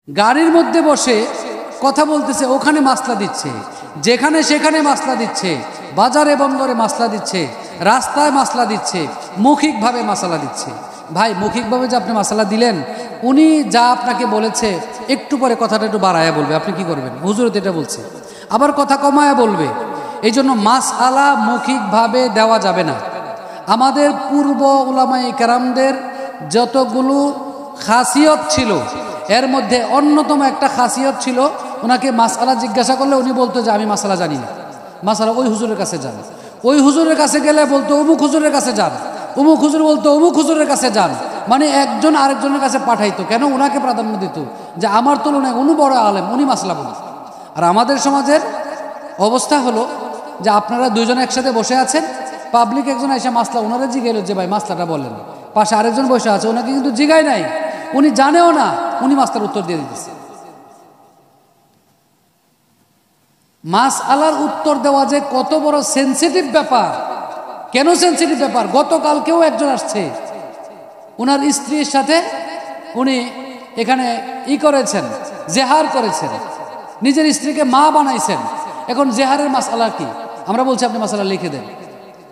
গাড়ির মধ্যে বসে কথা বলতেছে, ওখানে মাসলা দিচ্ছে, যেখানে সেখানে মাসলা দিচ্ছে, বাজারে বন্দরে মাসলা দিচ্ছে, রাস্তায় মাসলা দিচ্ছে, মৌখিকভাবে মাসালা দিচ্ছে। ভাই, মৌখিকভাবে যে আপনি মাসালা দিলেন, উনি যা আপনাকে বলেছে একটু পরে কথাটা একটু বাড়ায়া বলবে, আপনি কি করবেন? হুজুর তো এটা বলছে, আবার কথা কমায়া বলবে। এই জন্য মাসআলা মৌখিকভাবে দেওয়া যাবে না। আমাদের পূর্ব উলামায়ে কেরামদের যতগুলো খাসিয়ত ছিল, এর মধ্যে অন্যতম একটা খাসিয়ত ছিল, ওনাকে মাসআলা জিজ্ঞাসা করলে উনি বলতো যে আমি মাসআলা জানি না, মাসআলা ওই হুজুরের কাছে যান। ওই হুজুরের কাছে গেলে বলতো অমুক হুজুরের কাছে যান, অমুক হুজুর বলতো অমুক হুজুরের কাছে যান। মানে একজন আরেকজনের কাছে পাঠাইতো। কেন? ওনাকে প্রাধান্য দিত যে আমার তুলনায় উনি বড় আলেম, উনি মাসলা বলেন। আর আমাদের সমাজের অবস্থা হলো যে আপনারা দুইজন একসাথে বসে আছেন, পাবলিক একজন এসে মাসলা ওনারা জিগাইল যে ভাই মাসলাটা বলেন, পাশে আরেকজন বসে আছে, ওনাকে কিন্তু জিগায় নাই, উনি জানেও না, উনি মাসলার উত্তর দিয়ে দিতেছে। মাসআলার উত্তর দেওয়া যে কত বড় সেনসিটিভ ব্যাপার। কেন সেনসিটিভ ব্যাপার? গতকালকেও একজন আসছে, ওনার স্ত্রীর সাথে উনি এখানে করেছেন, জেহার করেছেন, নিজের স্ত্রীকে মা বানাইছেন। এখন জেহারের মাসআলা কি? আমরা বলছি আপনি মাসআলা লিখে দেন,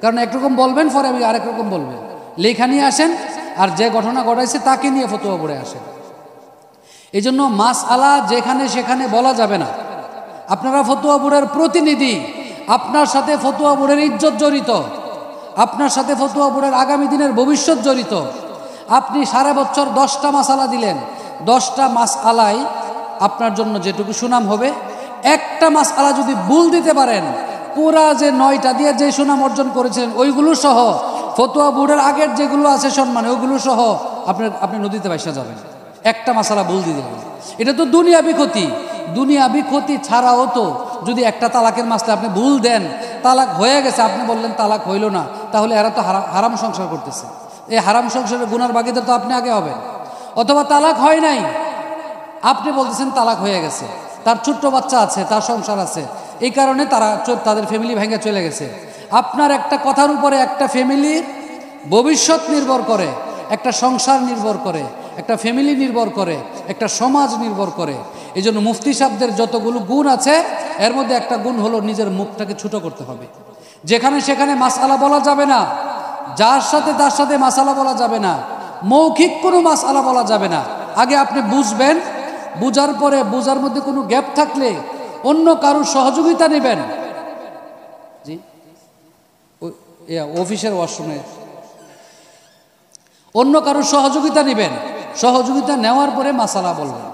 কারণ একরকম বলবেন, পরে আমি আরেক রকম বলবেন। লেখা নিয়ে আসেন, আর যে ঘটনা ঘটাইছে তাকে নিয়ে ফতোয়া পড়ে আসেন। এই জন্য মাসআলা যেখানে সেখানে বলা যাবে না। আপনারা ফতোয়া বোর্ডের প্রতিনিধি, আপনার সাথে ফতোয়া বোর্ডের ইজ্জত জড়িত, আপনার সাথে ফতোয়া বোর্ডের আগামী দিনের ভবিষ্যৎ জড়িত। আপনি সারা বছর 10টা মাসআলা দিলেন, 10টা মাসআলাই আপনার জন্য যেটুকু সুনাম হবে, একটা মাসআলা যদি ভুল দিতে পারেন, পুরা যে 9টা দিয়ে যে সুনাম অর্জন করেছিলেন ওইগুলো সহ, ফতোয়া বোর্ডের আগের যেগুলো আছে সম্মান, ওইগুলো সহ আপনি নদীতে ভাসা যাবেন, একটা মাসআলা ভুল দিয়ে দিলেন। এটা তো দুনিয়াবি ক্ষতি। দুনিয়াবি ক্ষতি ছাড়াও তো যদি একটা তালাকের মাসলা আপনি ভুল দেন, তালাক হয়ে গেছে, আপনি বললেন তালাক হইল না, তাহলে এরা তো হারাম সংসার করতেছে। এই হারাম সংসারের গুনার বাগিদার তো আপনি আগে হবেন। অথবা তালাক হয় নাই, আপনি বলতেছেন তালাক হয়ে গেছে, তার ছোট্ট বাচ্চা আছে, তার সংসার আছে, এই কারণে তাদের ফ্যামিলি ভেঙে চলে গেছে। আপনার একটা কথার উপরে একটা ফ্যামিলির ভবিষ্যৎ নির্ভর করে, একটা সংসার নির্ভর করে, একটা ফ্যামিলি নির্ভর করে, একটা সমাজ নির্ভর করে। এই জন্য মুফতি সাহেবদের যতগুলো গুণ আছে, এর মধ্যে একটা গুণ হলো নিজের মুখটাকে ছোট করতে হবে। যেখানে সেখানে মাসআলা বলা যাবে না, যার সাথে তার সাথে মাসআলা বলা যাবে না, মৌখিক কোনো মাসআলা বলা যাবে না। আগে আপনি বুঝবেন, বুঝার পরে বুঝার মধ্যে কোনো গ্যাপ থাকলে অন্য কারোর সহযোগিতা নেবেন। জি, অফিসের ওয়াশরুমে অন্য কারোর সহযোগিতা নেবেন, সহযোগিতা নেওয়ার পরে মাসআলা বলবেন,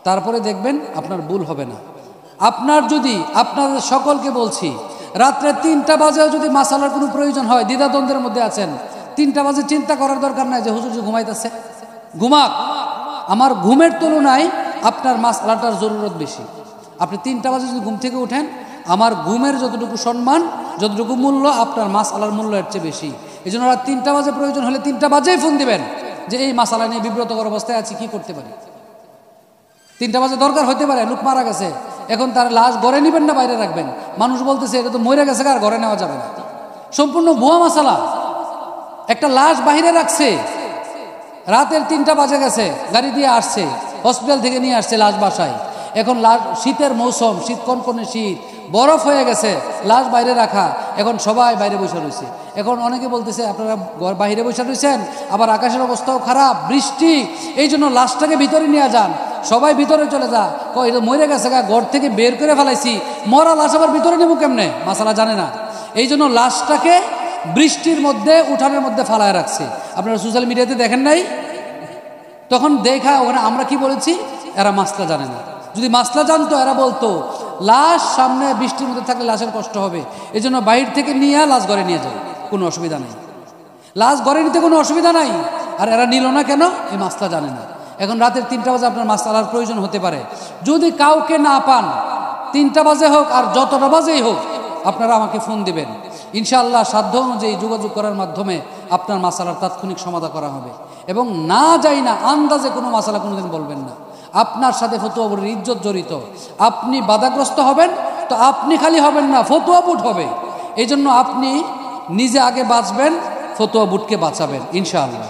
তারপরে দেখবেন আপনার ভুল হবে না। আপনাদের সকলকে বলছি, রাত্রে 3টা বাজেও যদি মাসআলার কোনো প্রয়োজন হয়, দ্বিধাদ্বন্দ্বের মধ্যে আছেন, 3টা বাজে চিন্তা করার দরকার নাই যে হুজুর যে ঘুমাইতেছে, ঘুমাক। আমার ঘুমের তুলনায় আপনার মাসআলাটার জরুরত বেশি। আপনি 3টা বাজে যদি ঘুম থেকে উঠেন, আমার ঘুমের যতটুকু সম্মান, যতটুকু মূল্য, আপনার মাসআলার মূল্য এর চেয়ে বেশি। এই জন্য রাত 3টা বাজে প্রয়োজন হলে 3টা বাজেই ফোন দিবেন যে এই মাসআলা নিয়ে বিব্রতকর অবস্থায় আছি, কি করতে পারি। 3টা বাজে দরকার হতে পারে, লোক মারা গেছে, এখন তার লাশ ঘরে নেবেন না বাইরে রাখবেন? মানুষ বলতেছে এটা তো মরে গেছে, আর ঘরে নেওয়া যাবে না, সম্পূর্ণ ভুয়া মাসআলা। একটা লাশ বাইরে রাখছে, রাতের 3টা বাজে গেছে, গাড়ি দিয়ে আসছে, হসপিটাল থেকে নিয়ে আসছে লাশ বাসায়। এখন লাশ, শীতের মৌসুম, শীত, কনকনে শীত, বরফ হয়ে গেছে, লাশ বাইরে রাখা, এখন সবাই বাইরে বসে রয়েছে। এখন অনেকে বলতেছে আপনারা বাইরে বসে রয়েছেন, আবার আকাশের অবস্থাও খারাপ, বৃষ্টি, এই জন্য লাশটাকে ভিতরে নিয়ে যান, সবাই ভিতরে চলে যা। এটা মরে গেছে, ঘর থেকে বের করে ফেলাইছি, মরা লাশ আবার ভিতরে নেবো কেমনে? মাসআলা জানে না। এই জন্য লাশটাকে বৃষ্টির মধ্যে, উঠানের মধ্যে ফালায় রাখছে। আপনারা সোশ্যাল মিডিয়াতে দেখেন নাই? তখন দেখা ওখানে আমরা কি বলেছি, এরা মাসলা জানে না। যদি মাসলা জানতো, এরা বলতো লাশ সামনে বৃষ্টির মধ্যে থাকলে লাশের কষ্ট হবে, এই জন্য বাইর থেকে নিয়ে লাশ ঘরে নিয়ে যাও, কোনো অসুবিধা নেই, লাশ ঘরে নিতে কোনো অসুবিধা নাই। আর এরা নিল না কেন? এই মাসলা জানে না। এখন রাতের 3টা বাজে আপনার মাসআলার প্রয়োজন হতে পারে, যদি কাউকে না পান, 3টা বাজে হোক আর যতটা বাজেই হোক, আপনারা আমাকে ফোন দিবেন, ইনশাআল্লাহ সাধ্য অনুযায়ী যোগাযোগ করার মাধ্যমে আপনার মাসআলার তাৎক্ষণিক সমাধান করা হবে। এবং না যাই না আন্দাজে কোনো মাসআলা কোনোদিন বলবেন না। আপনার সাথে ফতোয়া বোর্ডের ইজ্জত জড়িত, আপনি বাধাগ্রস্ত হবেন তো আপনি খালি হবেন না, ফতোয়া বোর্ড হবে। এই জন্য আপনি নিজে আগে বাঁচবেন, ফতোয়া বোর্ডকে বাঁচাবেন ইনশাআল্লাহ।